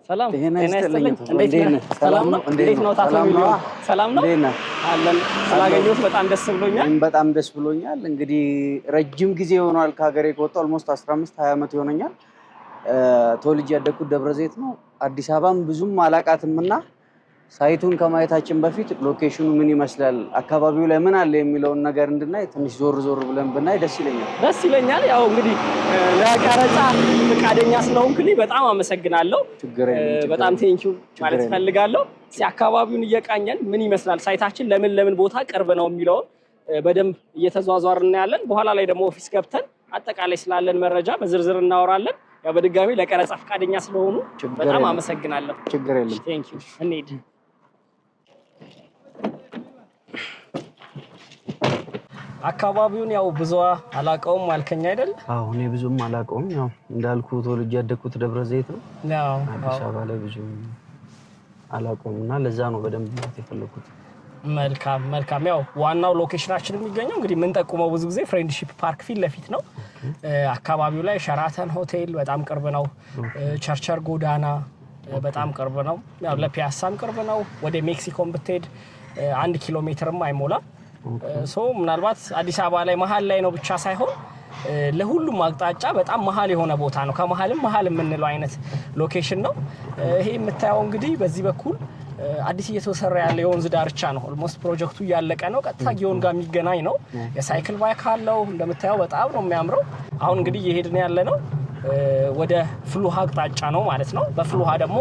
ሰላም ጤና ይስጥልኝ እንዴት ነው ታቶ ሚሊዮን ሰላም ነው አለን ስላገኘሁት በጣም ደስ ብሎኛል እንግዲህ ረጅም ጊዜ ሆኗል ከሀገሬ ከወጣሁ ኦልሞስት 15 20 አመት ይሆነኛል ተወልጄ ያደግኩት ደብረዘይት ነው አዲስ አበባም ብዙም አላቃትምና ሳይቱን ከማየታችን በፊት ሎኬሽኑ ምን ይመስላል አካባቢው ላይ ምን አለ የሚለውን ነገር እንድናይ ትንሽ ዞር ብለን ብናይ ደስ ይለኛል ያው እንግዲህ ለቀረጻ ፍቃደኛ ስለሆንክልኝ በጣም አመሰግናለሁ በጣም ቴንኪው ማለት ፈልጋለሁ አካባቢውን እየቃኘን ምን ይመስላል ሳይታችን ለምን ቦታ ቅርብ ነው የሚለው በደንብ እየተዟዟርን ያለን በኋላ ላይ ደግሞ ኦፊስ ገብተን አጠቃላይ ስላለን መረጃ በዝርዝር እናወራለን ያው በድጋሚ ለቀረጻ ፍቃደኛ ስለሆኑ በጣም አመሰግናለሁ ቴንኪው እንሂድ አካባቢውን ያው ብዙ አላቀውም አልከኛ አይደል አዎ እኔ ብዙም አላቀውም ያው እንዳልኩ ተወልጄ ያደግኩት ደብረዘይት ነው ያው አዲስ አበባ ላይ ብዙም አላቀውምና ለዛ ነው በደንብ የፈለኩት መልካም ያው ዋናው ሎኬሽናችን የሚገኘው እንግዲህ ምን ጠቁመው ብዙ ጊዜ ፍሬንድሺፕ ፓርክ ፊት ለፊት ነው አካባቢው ላይ ሸራተን ሆቴል በጣም ቅርብ ነው ቸርቸር ጎዳና በጣም ቅርብ ነው ያው ለፒያሳም ቅርብ ነው ወደ ሜክሲኮም ብትሄድ 1 ኪሎ ሜትርም አይሞላም ሶ ምናልባት አዲስ አበባ ላይ መሃል ላይ ነው ብቻ ሳይሆን ለሁሉም አቅጣጫ በጣም መሃል የሆነ ቦታ ነው ከመሃልም መሃል የምንለው አይነት ሎኬሽን ነው ይሄ የምታየው እንግዲህ በዚህ በኩል አዲስ እየተሰራ ያለ የወንዝ ዳርቻ ነው ኦልሞስት ፕሮጀክቱ ያለቀ ነው ቀጥታ ጊዮን ጋር የሚገናኝ ነው የሳይክል ባይክ አለው እንደምታየው በጣም ነው የሚያምረው አሁን እንግዲህ እየሄድን ያለ ነው ወደ ፍሉሃ አቅጣጫ ነው ማለት ነው በፍሉሃ ደግሞ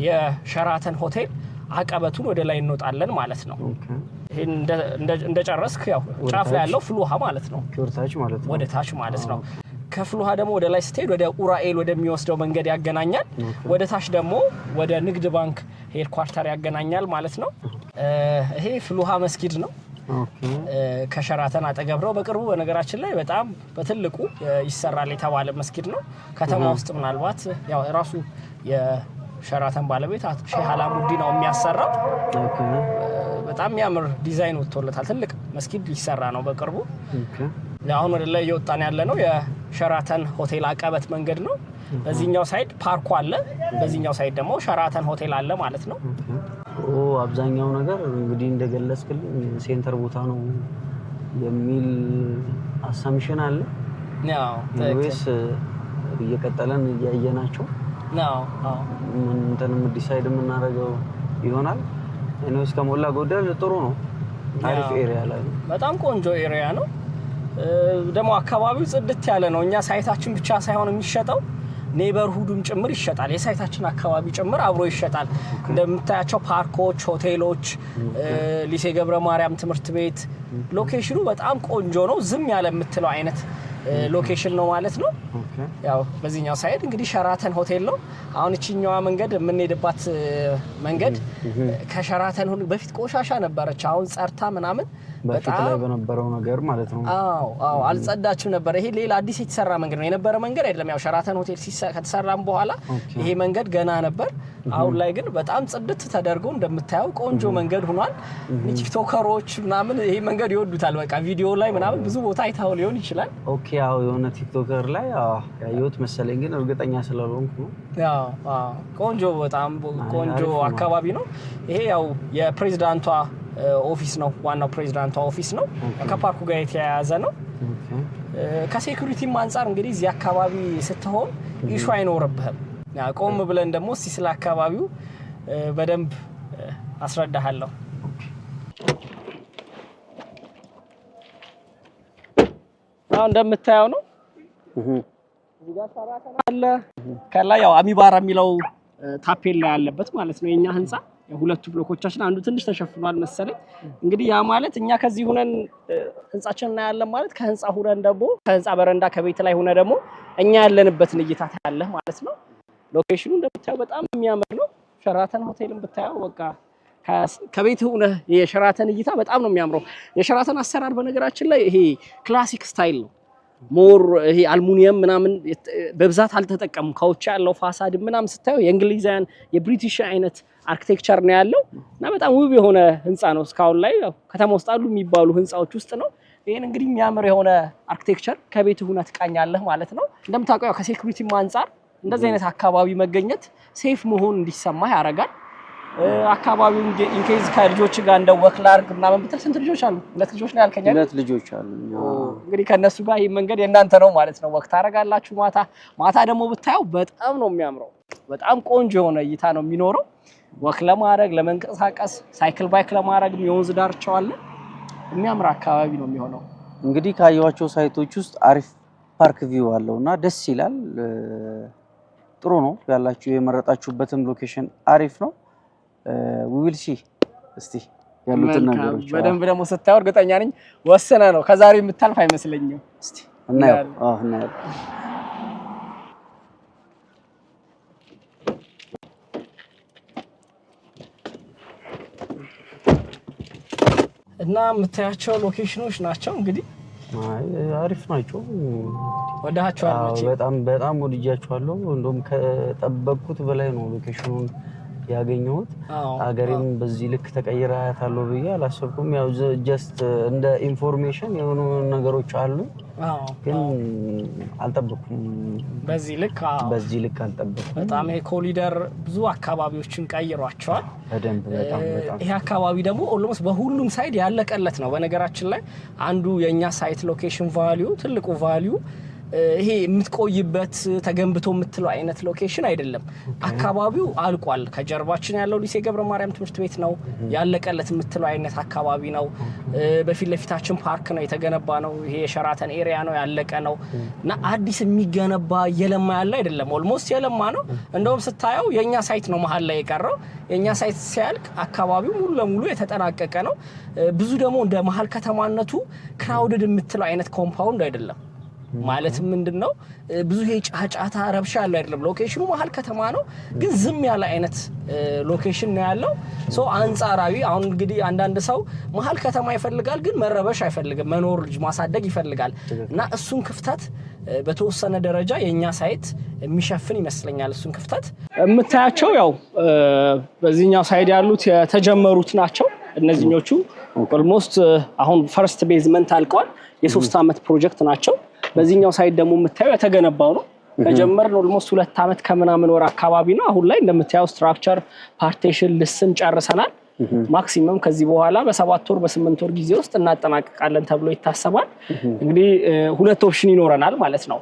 የሸራተን ሆቴል አቀበቱን ወደ ላይ እንወጣለን ማለት ነው ይሄን እንደጨረስክ ያው ጫፍ ላይ ያለው ፍሉሃ ማለት ነው ወደ ታች ማለት ነው ከፍሉሃ ደግሞ ወደ ላይ ስትሄድ ወደ ኡራኤል ወደሚወስደው መንገድ ያገናኛል ወደ ታች ደግሞ ወደ ንግድ ባንክ ሄድኳርተር ያገናኛል ማለት ነው ይሄ ፍሉሃ መስጊድ ነው ከሸራተን አጠገብ ነው በቅርቡ በነገራችን ላይ በጣም በትልቁ ይሰራል የተባለ መስጊድ ነው ከተማ ውስጥ ምናልባት ያው ራሱ የሸራተን ባለቤት ሼህ አላሙዲ ነው የሚያሰራው በጣም የሚያምር ዲዛይን ወጥቶለታል ትልቅ መስጊድ ሊሰራ ነው በቅርቡ አሁን ወደ ላይ እየወጣን ያለ ነው የሸራተን ሆቴል አቀበት መንገድ ነው በዚህኛው ሳይድ ፓርኩ አለ በዚህኛው ሳይድ ደግሞ ሸራተን ሆቴል አለ ማለት ነው አብዛኛው ነገር እንግዲህ እንደገለጽክልኝ ሴንተር ቦታ ነው የሚል አሳምሽን አለ ያው ወይስ እየቀጠለን እያየናቸው ነው እንተንም ዲሳይድ የምናደርገው ይሆናል እኔስ ከሞላ ጎደል ጥሩ ነው አሪፍ ኤሪያ ላይ በጣም ቆንጆ ኤሪያ ነው ደሞ አካባቢው ጽድት ያለ ነው እኛ ሳይታችን ብቻ ሳይሆን የሚሸጠው ኔበርሁዱም ጭምር ይሸጣል የሳይታችን አካባቢ ጭምር አብሮ ይሸጣል እንደምታያቸው ፓርኮች ሆቴሎች ሊሴ ገብረ ማርያም ትምህርት ቤት ሎኬሽኑ በጣም ቆንጆ ነው ዝም ያለ የምትለው አይነት ሎኬሽን ነው ማለት ነው ያው በዚህኛው ሳይድ እንግዲህ ሸራተን ሆቴል ነው አሁን እቺኛዋ መንገድ የምንሄድባት መንገድ ከሸራተን በፊት ቆሻሻ ነበረች አሁን ጸርታ ምናምን በጣም ላይ በነበረው ነገር ማለት ነው አዎ አልጸዳችም ነበር ይሄ ሌላ አዲስ የተሰራ መንገድ ነው የነበረ መንገድ አይደለም ያው ሸራተን ሆቴል ከተሰራም በኋላ ይሄ መንገድ ገና ነበር አሁን ላይ ግን በጣም ጽድት ተደርጎ እንደምታየው ቆንጆ መንገድ ሆኗል ቲክቶከሮች ምናምን ይሄ መንገድ ይወዱታል በቃ ቪዲዮ ላይ ምናምን ብዙ ቦታ አይታው ሊሆን ይችላል ኦኬ ያው የሆነ ቲክቶከር ላይ ያየሁት መሰለኝ ግን እርግጠኛ ስላልሆንኩ ያው ቆንጆ በጣም ቆንጆ አካባቢ ነው ይሄ ያው የፕሬዝዳንቷ ኦፊስ ነው ዋናው ፕሬዝዳንቷ ኦፊስ ነው ከፓርኩ ጋር የተያያዘ ነው ከሴኩሪቲም አንፃር እንግዲህ እዚህ አካባቢ ስትሆን ኢሹ አይኖርብህም ቆም ብለን ደግሞ እስቲ ስለ አካባቢው በደንብ አስረዳሃለሁ አሁን እንደምታየው ነው እዚህ ጋር ሰራተኛ አለ ከላይ ያው አሚባራ የሚለው ታፔላ ያለበት ማለት ነው የኛ ህንጻ የሁለቱ ብሎኮቻችን አንዱ ትንሽ ተሸፍኗል መሰለኝ እንግዲህ ያ ማለት እኛ ከዚህ ሆነን ህንጻችን እናያለን ማለት ከህንጻ ሆነን ደግሞ ከህንጻ በረንዳ ከቤት ላይ ሆነ ደግሞ እኛ ያለንበትን እይታ ታያለህ ማለት ነው ሎኬሽኑ እንደምታየው በጣም የሚያምር ነው ሸራተን ሆቴልን ብታየው በቃ ከቤት ሆነ የሸራተን እይታ በጣም ነው የሚያምረው የሸራተን አሰራር በነገራችን ላይ ይሄ ክላሲክ ስታይል ነው ሞር ይሄ አልሙኒየም ምናምን በብዛት አልተጠቀሙ ከውጭ ያለው ፋሳድ ምናምን ስታየው የእንግሊዛውያን የብሪቲሽ አይነት አርኪቴክቸር ነው ያለው እና በጣም ውብ የሆነ ህንጻ ነው ስካውን ላይ ከተማ ውስጥ አሉ የሚባሉ ህንጻዎች ውስጥ ነው ይሄን እንግዲህ የሚያምር የሆነ አርኪቴክቸር ከቤት ሆነ ተቃኛለህ ማለት ነው እንደምታውቀው ከሴኩሪቲም አንፃር እንደዚህ አይነት አካባቢ መገኘት ሴፍ መሆን እንዲሰማ ያደርጋል። አካባቢው ኢንኬዝ ከልጆች ጋር እንደው ወክ ላርግ ምናምን ብትል ስንት ልጆች አሉ? 2 ልጆች ነው ያልከኝ አይደል? 2 ልጆች አሉ። እንግዲህ ከነሱ ጋር ይሄ መንገድ የእናንተ ነው ማለት ነው። ወክ ታረጋላችሁ። ማታ ደግሞ ብታየው በጣም ነው የሚያምረው። በጣም ቆንጆ የሆነ እይታ ነው የሚኖረው። ወክ ለማድረግ ለመንቀሳቀስ፣ ሳይክል ባይክ ለማድረግ የወንዝ ዳርቻው አለ። የሚያምር አካባቢ ነው የሚሆነው። እንግዲህ ካያዋቸው ሳይቶች ውስጥ አሪፍ ፓርክ ቪው አለውና ደስ ይላል። ጥሩ ነው ያላችሁ የመረጣችሁበትም ሎኬሽን አሪፍ ነው። ዊል ሲ እስቲ ያሉትን ነገሮች በደንብ ደግሞ ስታየው እርግጠኛ ነኝ ወሰነ ነው ከዛሬ የምታልፍ አይመስለኝም። እስቲ እናየው። እናየው። እና የምታያቸው ሎኬሽኖች ናቸው እንግዲህ አሪፍ ናቸው። ወዳቸዋለሁ። በጣም ወድጃቸዋለሁ። እንደውም ከጠበቅኩት በላይ ነው ሎኬሽኑን ያገኘሁት። አገሬም በዚህ ልክ ተቀይራ ያታለው ብዬ አላሰብኩም። ያው ጀስት እንደ ኢንፎርሜሽን የሆኑ ነገሮች አሉ፣ ግን አልጠበቅኩም። በዚህ ልክ አልጠበቅኩም። በጣም ኮሊደር ብዙ አካባቢዎችን ቀይሯቸዋል በደንብ በጣም ይሄ አካባቢ ደግሞ ኦልሞስት በሁሉም ሳይድ ያለቀለት ነው። በነገራችን ላይ አንዱ የኛ ሳይት ሎኬሽን ቫልዩ ትልቁ ቫልዩ ይሄ የምትቆይበት ተገንብቶ የምትለው አይነት ሎኬሽን አይደለም። አካባቢው አልቋል። ከጀርባችን ያለው ሊሴ ገብረ ማርያም ትምህርት ቤት ነው ያለቀለት የምትለው አይነት አካባቢ ነው። በፊት ለፊታችን ፓርክ ነው የተገነባ ነው። ይሄ የሸራተን ኤሪያ ነው ያለቀ ነው እና አዲስ የሚገነባ የለማ ያለ አይደለም። ኦልሞስት የለማ ነው። እንደውም ስታየው የኛ ሳይት ነው መሀል ላይ የቀረው። የኛ ሳይት ሲያልቅ አካባቢው ሙሉ ለሙሉ የተጠናቀቀ ነው። ብዙ ደግሞ እንደ መሀል ከተማነቱ ክራውድድ የምትለው አይነት ኮምፓውንድ አይደለም። ማለት ምንድነው ብዙ ይሄ ጫጫታ ረብሻ ያለው አይደለም። ሎኬሽኑ መሀል ከተማ ነው፣ ግን ዝም ያለ አይነት ሎኬሽን ነው ያለው። ሶ አንጻራዊ አሁን እንግዲህ አንዳንድ ሰው መሀል ከተማ ይፈልጋል፣ ግን መረበሽ አይፈልግም፣ መኖር ልጅ ማሳደግ ይፈልጋል እና እሱን ክፍተት በተወሰነ ደረጃ የኛ ሳይት የሚሸፍን ይመስለኛል። እሱን ክፍተት የምታያቸው ያው በዚህኛው ሳይድ ያሉት የተጀመሩት ናቸው። እነዚህኞቹ ኦልሞስት አሁን ፈርስት ቤዝመንት አልቀዋል። የ3 አመት ፕሮጀክት ናቸው። በዚህኛው ሳይድ ደግሞ የምታየው የተገነባው ነው። ከጀመርን ኦልሞስት 2 አመት ከምናምን ወር አካባቢ ነው። አሁን ላይ እንደምታየው ስትራክቸር ፓርቲሽን ልስን ጨርሰናል። ማክሲመም ከዚህ በኋላ በ7 ወር በ8 ወር ጊዜ ውስጥ እናጠናቀቃለን ተብሎ ይታሰባል። እንግዲህ 2 ኦፕሽን ይኖረናል ማለት ነው።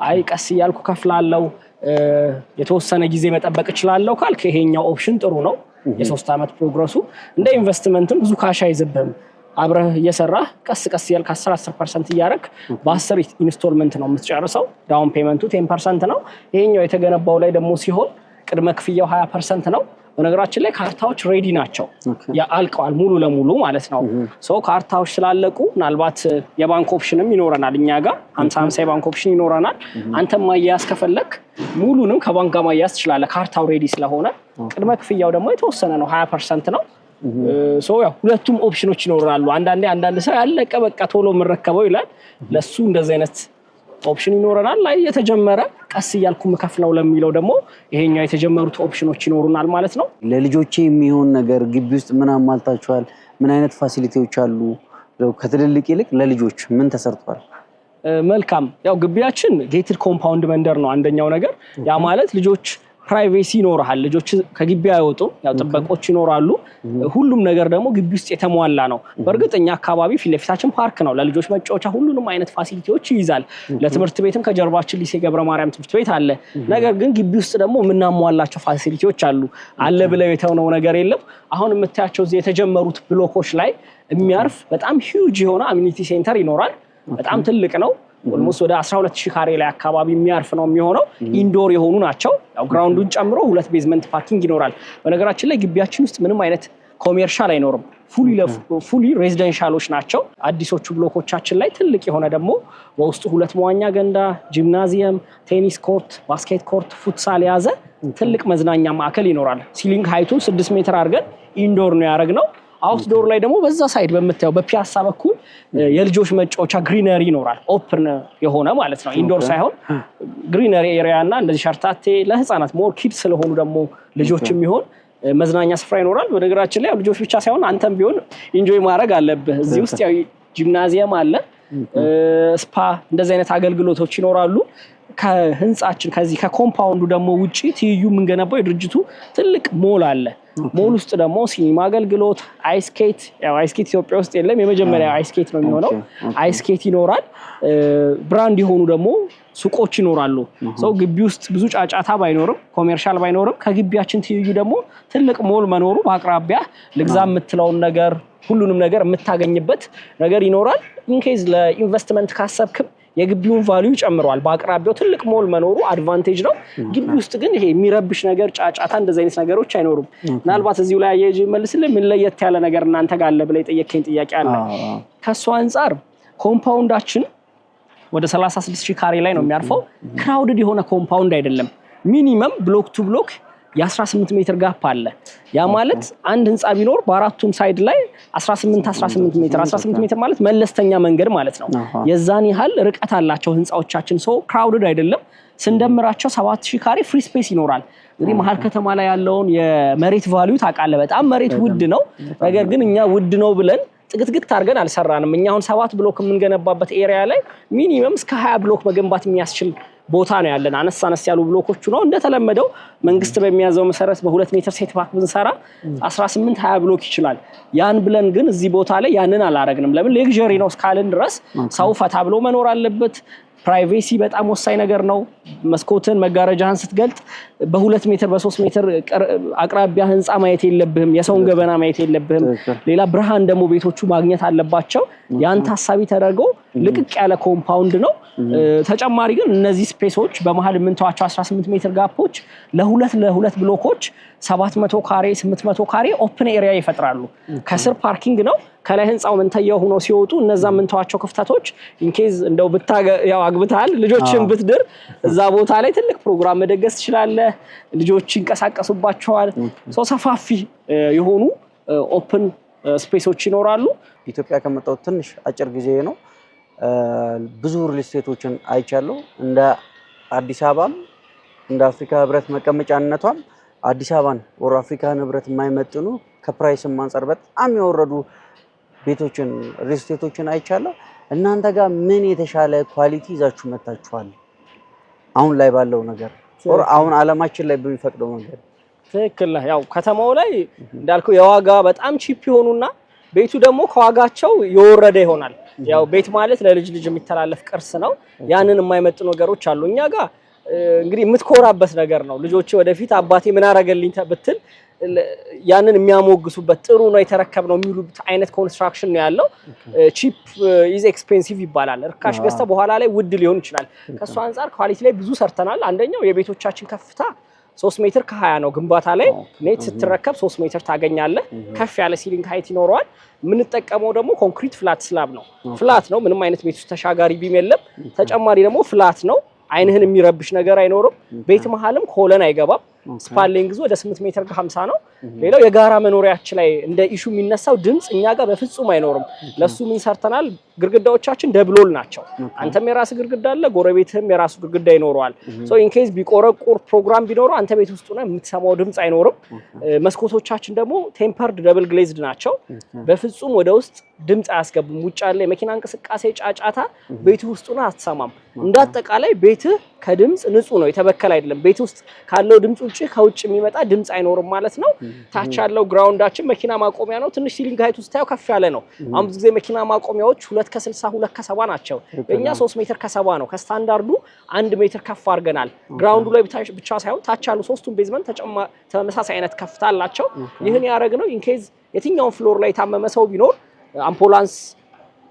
አይ ቀስ እያልኩ ከፍላለሁ የተወሰነ ጊዜ መጠበቅ እችላለሁ ካልክ ይሄኛው ኦፕሽን ጥሩ ነው። የ3 አመት ፕሮግረሱ እንደ ኢንቨስትመንትም ብዙ ካሽ አይዝብም። አብረህ እየሰራህ ቀስ እያልክ 10% እያደረክ በ10 ኢንስቶልመንት ነው የምትጨርሰው። ዳውን ፔመንቱ 10% ነው። ይሄኛው የተገነባው ላይ ደግሞ ሲሆን ቅድመ ክፍያው 20% ነው። በነገራችን ላይ ካርታዎች ሬዲ ናቸው፣ ያልቀዋል ሙሉ ለሙሉ ማለት ነው። ሶ ካርታዎች ስላለቁ ምናልባት የባንክ ኦፕሽንም ይኖረናል እኛ ጋር 50 የባንክ ኦፕሽን ይኖረናል። አንተም ማያያዝ ከፈለክ ሙሉንም ከባንክ ጋር ማያያዝ ትችላለህ፣ ካርታው ሬዲ ስለሆነ። ቅድመ ክፍያው ደግሞ የተወሰነ ነው፣ 20% ነው። ሶ ያው ሁለቱም ኦፕሽኖች ይኖራሉ። አንዳንድ ሰው ያለቀ በቃ ቶሎ መረከበው ይላል። ለሱ እንደዚህ አይነት ኦፕሽን ይኖረናል። ላይ የተጀመረ ቀስ እያልኩ መከፍለው ለሚለው ደግሞ ይሄኛው የተጀመሩት ኦፕሽኖች ይኖሩናል ማለት ነው። ለልጆቼ የሚሆን ነገር ግቢ ውስጥ ምን አሟልታችኋል? ምን አይነት ፋሲሊቲዎች አሉ? ከትልልቅ ይልቅ ለልጆች ምን ተሰርቷል? መልካም ያው ግቢያችን ጌትድ ኮምፓውንድ መንደር ነው አንደኛው ነገር። ያ ማለት ልጆች ፕራይቬሲ ይኖራል። ልጆች ከግቢ አይወጡም፣ ያው ጥበቆች ይኖራሉ። ሁሉም ነገር ደግሞ ግቢ ውስጥ የተሟላ ነው። በእርግጠኛ አካባቢ ፊት ለፊታችን ፓርክ ነው፣ ለልጆች መጫወቻ ሁሉንም አይነት ፋሲሊቲዎች ይይዛል። ለትምህርት ቤትም ከጀርባችን ሊሴ ገብረ ማርያም ትምህርት ቤት አለ። ነገር ግን ግቢ ውስጥ ደግሞ የምናሟላቸው ፋሲሊቲዎች አለ ብለው የተውነው ነገር የለም። አሁን የምታያቸው እዚህ የተጀመሩት ብሎኮች ላይ የሚያርፍ በጣም ሂውጅ የሆነ አሚኒቲ ሴንተር ይኖራል። በጣም ትልቅ ነው። ኦልሞስት ወደ 12000 ካሬ ላይ አካባቢ የሚያርፍ ነው የሚሆነው። ኢንዶር የሆኑ ናቸው። ያው ግራውንዱን ጨምሮ 2 ቤዝመንት ፓርኪንግ ይኖራል። በነገራችን ላይ ግቢያችን ውስጥ ምንም አይነት ኮሜርሻል አይኖርም። ፉሊ ሬዚደንሻሎች ናቸው። አዲሶቹ ብሎኮቻችን ላይ ትልቅ የሆነ ደግሞ በውስጡ 2 መዋኛ ገንዳ፣ ጂምናዚየም፣ ቴኒስ ኮርት፣ ባስኬት ኮርት፣ ፉትሳል የያዘ ትልቅ መዝናኛ ማዕከል ይኖራል። ሲሊንግ ሃይቱን 6 ሜትር አድርገን ኢንዶር ነው ያደረግነው። አውትዶር ላይ ደግሞ በዛ ሳይድ በምታየው በፒያሳ በኩል የልጆች መጫወቻ ግሪነሪ ይኖራል። ኦፕን የሆነ ማለት ነው፣ ኢንዶር ሳይሆን ግሪነሪ ኤሪያ እና እንደዚህ ሸርታቴ ለህፃናት ሞር ኪድስ ስለሆኑ ደግሞ ልጆች የሚሆን መዝናኛ ስፍራ ይኖራል። በነገራችን ላይ ልጆች ብቻ ሳይሆን አንተም ቢሆን ኢንጆይ ማድረግ አለብህ። እዚህ ውስጥ ያው ጂምናዚየም አለ፣ ስፓ፣ እንደዚህ አይነት አገልግሎቶች ይኖራሉ። ከህንጻችን ከዚህ ከኮምፓውንዱ ደግሞ ውጪ ትይዩ የምንገነባው የድርጅቱ ትልቅ ሞል አለ። ሞል ውስጥ ደግሞ ሲኒማ አገልግሎት፣ አይስኬት ኢትዮጵያ ውስጥ የለም፣ የመጀመሪያ አይስኬት ነው የሚሆነው። አይስኬት ይኖራል። ብራንድ የሆኑ ደግሞ ሱቆች ይኖራሉ። ሰው ግቢ ውስጥ ብዙ ጫጫታ ባይኖርም ኮሜርሻል ባይኖርም ከግቢያችን ትይዩ ደግሞ ትልቅ ሞል መኖሩ በአቅራቢያ ልግዛ የምትለውን ነገር ሁሉንም ነገር የምታገኝበት ነገር ይኖራል። ኢንኬዝ ለኢንቨስትመንት ካሰብክም የግቢውን ቫልዩ ጨምሯል። በአቅራቢያው ትልቅ ሞል መኖሩ አድቫንቴጅ ነው። ግቢ ውስጥ ግን ይሄ የሚረብሽ ነገር ጫጫታ እንደዚህ አይነት ነገሮች አይኖሩም። ምናልባት እዚሁ ላይ አያይዤ መልስልህ ምን ለየት ያለ ነገር እናንተ ጋር አለ ብለህ የጠየቀኝ ጥያቄ አለ። ከሱ አንፃር ኮምፓውንዳችን ወደ 36000 ካሬ ላይ ነው የሚያርፈው። ክራውድድ የሆነ ኮምፓውንድ አይደለም። ሚኒመም ብሎክ ቱ ብሎክ የ18 ሜትር ጋፕ አለ። ያ ማለት አንድ ህንጻ ቢኖር በአራቱም ሳይድ ላይ 18 ሜትር 18 ሜትር ማለት መለስተኛ መንገድ ማለት ነው። የዛን ያህል ርቀት አላቸው ህንጻዎቻችን። ሶ ክራውድድ አይደለም። ስንደምራቸው 7000 ካሬ ፍሪ ስፔስ ይኖራል። እንግዲህ መሀል ከተማ ላይ ያለውን የመሬት ቫልዩ ታውቃለህ። በጣም መሬት ውድ ነው። ነገር ግን እኛ ውድ ነው ብለን ጥግጥግጥ አድርገን አልሰራንም። እኛ አሁን 7 ብሎክ የምንገነባበት ኤሪያ ላይ ሚኒመም እስከ 20 ብሎክ መገንባት የሚያስችል ቦታ ነው ያለን። አነስ ያሉ ብሎኮቹ ነው እንደተለመደው መንግስት በሚያዘው መሰረት በ2 ሜትር ሴት ባክ ብንሰራ 18 20 ብሎክ ይችላል። ያን ብለን ግን እዚህ ቦታ ላይ ያንን አላረግንም። ለምን ሌክዠሪ ነው እስካልን ድረስ ሰው ፈታ ብሎ መኖር አለበት። ፕራይቬሲ በጣም ወሳኝ ነገር ነው። መስኮትን መጋረጃህን ስትገልጥ በ2 ሜትር በ3 ሜትር አቅራቢያ ህንጻ ማየት የለብህም። የሰውን ገበና ማየት የለብህም። ሌላ ብርሃን ደግሞ ቤቶቹ ማግኘት አለባቸው። ያን ታሳቢ ተደርጎ ልቅቅ ያለ ኮምፓውንድ ነው። ተጨማሪ ግን እነዚህ ስፔሶች በመሃል የምንተዋቸው 18 ሜትር ጋፖች ለሁለት ብሎኮች 700 ካሬ 800 ካሬ ኦፕን ኤሪያ ይፈጥራሉ። ከስር ፓርኪንግ ነው። ከላይ ህንጻው መንተያው ሆኖ ሲወጡ እነዛ የምንተዋቸው ክፍተቶች ኢንኬዝ እንደው ያው አግብታል ልጆችን ብትድር እዛ ቦታ ላይ ትልቅ ፕሮግራም መደገስ ትችላለህ። ልጆች ይንቀሳቀሱባቸዋል። ሰፋፊ የሆኑ ኦፕን ስፔሶች ይኖራሉ። ኢትዮጵያ ከመጣሁ ትንሽ አጭር ጊዜ ነው። ብዙ ሪል ስቴቶችን አይቻለሁ። እንደ አዲስ አበባም እንደ አፍሪካ ህብረት መቀመጫነቷም አዲስ አበባን ወር አፍሪካን ህብረት የማይመጥኑ ከፕራይስም አንፃር በጣም የወረዱ ቤቶችን ሪል ስቴቶችን አይቻለሁ። እናንተ ጋር ምን የተሻለ ኳሊቲ ይዛችሁ መጣችኋል? አሁን ላይ ባለው ነገር ወር አሁን አለማችን ላይ በሚፈቅደው ነገር ትክክል ነው። ያው ከተማው ላይ እንዳልኩ የዋጋ በጣም ቺፕ ይሆኑና ቤቱ ደግሞ ከዋጋቸው የወረደ ይሆናል። ያው ቤት ማለት ለልጅ የሚተላለፍ ቅርስ ነው። ያንን የማይመጡ ነገሮች አሉ። እኛ ጋር እንግዲህ የምትኮራበት ነገር ነው። ልጆች ወደፊት አባቴ ምን አረገልኝ ብትል ያንን የሚያሞግሱበት ጥሩ ነው የተረከብነው የሚሉት አይነት ኮንስትራክሽን ነው ያለው። ቺፕ ኢዝ ኤክስፔንሲቭ ይባላል። ርካሽ ገዝተ በኋላ ላይ ውድ ሊሆን ይችላል። ከሱ አንፃር ኳሊቲ ላይ ብዙ ሰርተናል። አንደኛው የቤቶቻችን ከፍታ 3 ሜትር ከ20 ነው። ግንባታ ላይ ኔት ስትረከብ 3 ሜትር ታገኛለህ። ከፍ ያለ ሲሊንግ ሃይት ይኖረዋል። የምንጠቀመው ደግሞ ኮንክሪት ፍላት ስላብ ነው። ፍላት ነው። ምንም አይነት ቤት ውስጥ ተሻጋሪ ቢም የለም። ተጨማሪ ደግሞ ፍላት ነው። አይንህን የሚረብሽ ነገር አይኖርም። ቤት መሃልም ኮለን አይገባም። ስፓን ሌንግዙ ወደ 8 ሜትር ከ50 ነው። ሌላው የጋራ መኖሪያችን ላይ እንደ ኢሹ የሚነሳው ድምጽ እኛ ጋር በፍጹም አይኖርም። ለሱ ምን ሰርተናል? ግርግዳዎቻችን ደብሎል ናቸው። አንተም የራስ ግርግዳ አለ፣ ጎረቤትህም የራሱ ግርግዳ ይኖረዋል። ሶ ኢን ኬዝ ቢቆረቁር ፕሮግራም ቢኖረው አንተ ቤት ውስጥ ሆነ የምትሰማው ድምጽ አይኖርም። መስኮቶቻችን ደግሞ ቴምፐርድ ደብል ግሌዝድ ናቸው። በፍጹም ወደ ውስጥ ድምጽ አያስገቡም። ውጭ ያለ የመኪና እንቅስቃሴ ጫጫታ ቤት ውስጥ ሆነ አትሰማም። እንዳጠቃላይ ቤትህ ከድምጽ ንጹህ ነው፣ የተበከለ አይደለም። ቤት ውስጥ ካለው ድምጽ ውጪ ከውጭ የሚመጣ ድምጽ አይኖርም ማለት ነው። ታች ያለው ግራውንዳችን መኪና ማቆሚያ ነው። ትንሽ ሲሊንግ ሃይት ውስጥ ታየው ከፍ ያለ ነው። አሁን ብዙ ጊዜ መኪና ማቆሚያዎች 2.60 2.70 ናቸው። እኛ 3 ሜትር ከ70 ነው። ከስታንዳርዱ 1 ሜትር ከፍ አድርገናል። ግራውንዱ ላይ ብቻ ሳይሆን ታች ያሉ ሶስቱም ቤዝመንት ተመሳሳይ አይነት ከፍታ አላቸው። ይህን ያደረግነው ኢንኬዝ የትኛውን ፍሎር ላይ የታመመ ሰው ቢኖር አምቡላንስ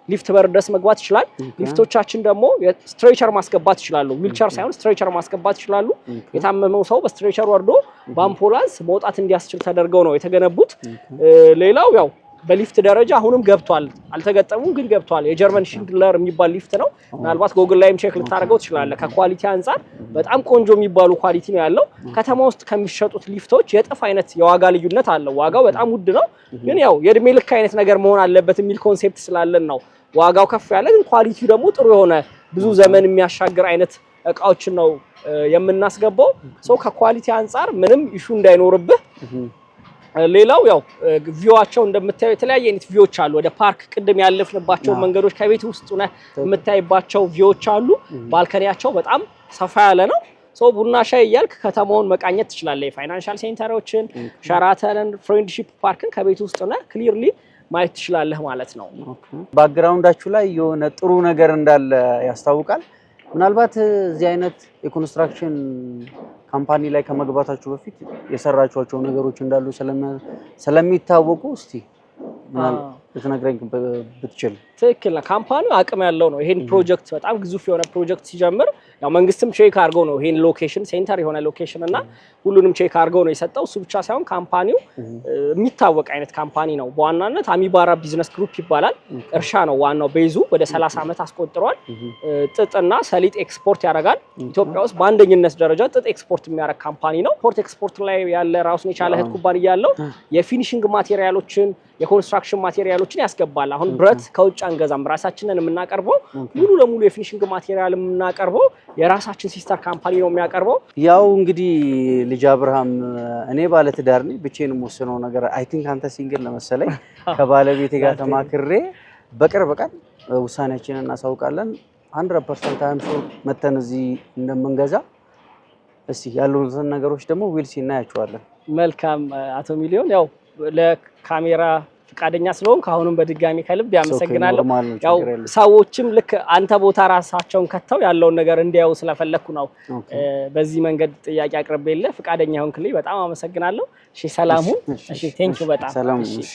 ሊፍት በር ድረስ መግባት ይችላል። ሊፍቶቻችን ደግሞ ስትሬቸር ማስገባት ይችላሉ። ዊልቸር ሳይሆን ስትሬቸር ማስገባት ይችላሉ። የታመመው ሰው በስትሬቸር ወርዶ በአምቡላንስ መውጣት እንዲያስችል ተደርገው ነው የተገነቡት። ሌላው ያው በሊፍት ደረጃ አሁንም ገብቷል። አልተገጠሙም ግን ገብቷል። የጀርመን ሽንድለር የሚባል ሊፍት ነው። ምናልባት ጎግል ላይም ቼክ ልታደርገው ትችላለህ። ከኳሊቲ አንፃር በጣም ቆንጆ የሚባሉ ኳሊቲ ነው ያለው። ከተማ ውስጥ ከሚሸጡት ሊፍቶች የጥፍ አይነት የዋጋ ልዩነት አለው። ዋጋው በጣም ውድ ነው፣ ግን ያው የእድሜ ልክ አይነት ነገር መሆን አለበት የሚል ኮንሴፕት ስላለን ነው ዋጋው ከፍ ያለ፣ ግን ኳሊቲው ደግሞ ጥሩ የሆነ ብዙ ዘመን የሚያሻግር አይነት እቃዎችን ነው የምናስገባው። ሰው ከኳሊቲ አንፃር ምንም ኢሹ እንዳይኖርብህ ሌላው ያው ቪዋቸው እንደምታዩ የተለያየ አይነት ቪዎች አሉ። ወደ ፓርክ ቅድም ያለፍንባቸው መንገዶች ከቤት ውስጥ ሆነ የምታይባቸው ቪዎች አሉ። ባልከኒያቸው በጣም ሰፋ ያለ ነው። ሶ ቡና ሻይ እያልክ ከተማውን መቃኘት ትችላለህ። የፋይናንሻል ሴንተሮችን፣ ሸራተንን፣ ፍሬንድሺፕ ፓርክን ከቤት ውስጥ ሆነ ክሊርሊ ማየት ትችላለህ ማለት ነው። ባክግራውንዳችሁ ላይ የሆነ ጥሩ ነገር እንዳለ ያስታውቃል። ምናልባት እዚህ አይነት የኮንስትራክሽን ካምፓኒ ላይ ከመግባታችሁ በፊት የሰራችኋቸው ነገሮች እንዳሉ ስለሚታወቁ እስቲ ልትነግረኝ ብትችል። ትክክል ነው። ካምፓኒው አቅም ያለው ነው። ይሄን ፕሮጀክት በጣም ግዙፍ የሆነ ፕሮጀክት ሲጀምር ያው መንግስትም ቼክ አድርገው ነው ይሄን ሎኬሽን ሴንተር የሆነ ሎኬሽን እና ሁሉንም ቼክ አድርገው ነው የሰጠው። እሱ ብቻ ሳይሆን ካምፓኒው የሚታወቅ አይነት ካምፓኒ ነው። በዋናነት አሚባራ ቢዝነስ ግሩፕ ይባላል። እርሻ ነው ዋናው ቤዙ። ወደ 30 ዓመት አስቆጥሯል። ጥጥና ሰሊጥ ኤክስፖርት ያደርጋል። ኢትዮጵያ ውስጥ በአንደኝነት ደረጃ ጥጥ ኤክስፖርት የሚያደርግ ካምፓኒ ነው። ፖርት ኤክስፖርት ላይ ያለ ራሱን የቻለ እህት ኩባንያ ያለው የፊኒሺንግ ማቴሪያሎችን የኮንስትራክሽን ማቴሪያሎችን ያስገባል። አሁን ብረት ከውጭ አንገዛም፣ ራሳችንን የምናቀርበው ሙሉ ለሙሉ የፊኒሺንግ ማቴሪያል የምናቀርበው የራሳችን ሲስተር ካምፓኒ ነው የሚያቀርበው። ያው እንግዲህ ልጅ አብርሃም እኔ ባለ ትዳር ነኝ፣ ብቻዬን የምወስነው ነገር አይ ቲንክ አንተ ሲንግል ለመሰለኝ ከባለቤቴ ጋር ተማክሬ በቅርብ ቀን ውሳኔያችንን እናሳውቃለን። 100% ታይም ሹር መተን እዚህ እንደምንገዛ እስቲ ያሉትን ነገሮች ደግሞ ዊልሲ እናያቸዋለን። መልካም አቶ ሚሊዮን ያው ለካሜራ ፍቃደኛ ስለሆንክ አሁንም በድጋሚ ከልብ ያመሰግናለሁ። ያው ሰዎችም ልክ አንተ ቦታ ራሳቸውን ከተው ያለውን ነገር እንዲያዩ ስለፈለኩ ነው በዚህ መንገድ ጥያቄ አቅርቤልህ ፍቃደኛ ሆንክልኝ። በጣም አመሰግናለሁ። እሺ ሰላሙ። እሺ ቴንክ ዩ በጣም ሰላም። እሺ